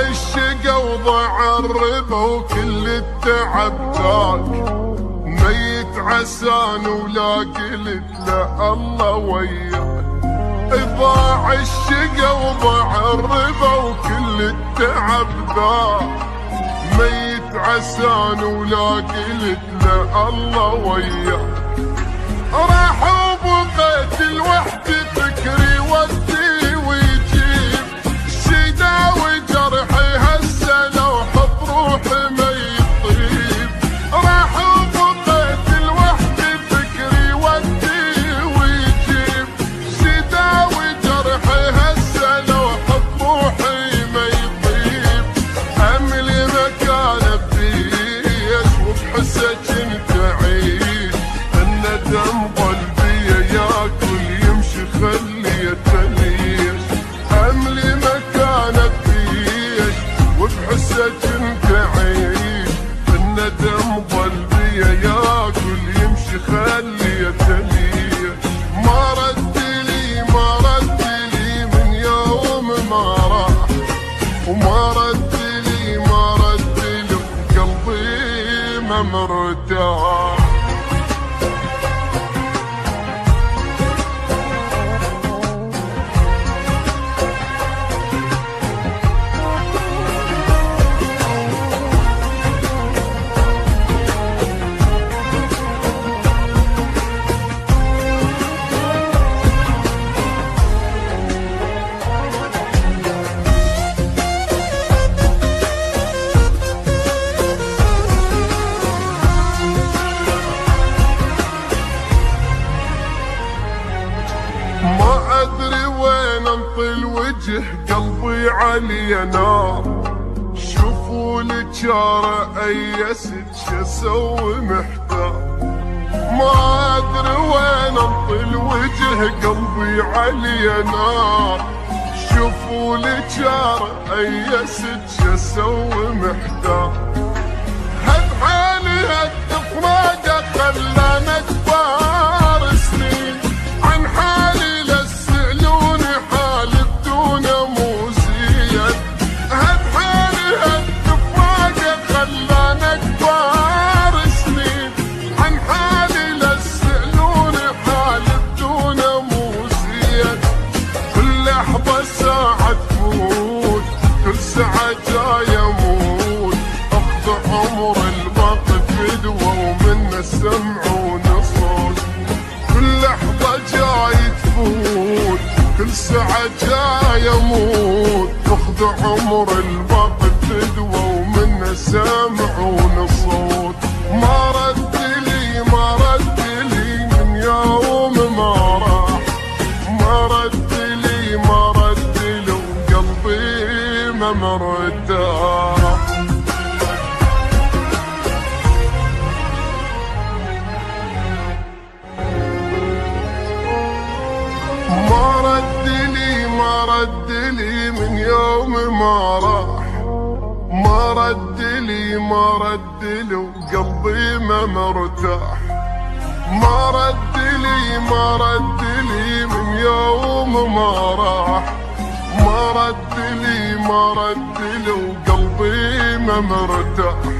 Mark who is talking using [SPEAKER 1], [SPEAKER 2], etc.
[SPEAKER 1] الشقا وضاع الربا وكل التعب ذاك، ميت عسان ولا قلت لا الله وياك. ضاع الشقا وضاع الربا وكل التعب ذاك، ميت عسان ولا قلت لا الله وياك. راح وبقيت لوحدي فكري ودي ويجيب، الشدا وجرحي هسه لو حط روحي ما يطيب. راح وبقيت لوحدي فكري ودي ويجيب، الشدا وجرحي هسه لو حط روحي ما يطيب. املي مكان بيش وبحسه كنت اعيش، الندم قلبي ياكل يمشي خليته ليش. املي مكانك بيش وبحسه كنت اعيش، الندم قلبي ياكل يمشي خليته ليش. ما رد لي من يوم ما راح، وما رد لي قلبي ما مرتاح. ما ادري وين انطي الوجه قلبي علي نار، شوفوا لي جاره ايست شسوي محتار. ما ادري وين انطي الوجه قلبي علي نار، شوفوا لي جاره ايست شسوي محتار. هد حالي هد فراقه خلاني كبار سنين، عن حالي ساعة جاي اموت، اخذ عمر الوقت فدوة ومنه سمعون صوت. كل لحظة جاي تفوت، كل ساعة جاي اموت، اخذ عمر الوقت فدوة ومنه سمعون صوت. ما رد لي من يوم ما راح، ما رد لي وقلبي ما مرتاح. ما رد لي من يوم ما راح، ما رد لي وقلبي ما مرتاح. ما رد لي من يوم ما راح، ما رد لي وقلبي ما مرتاح.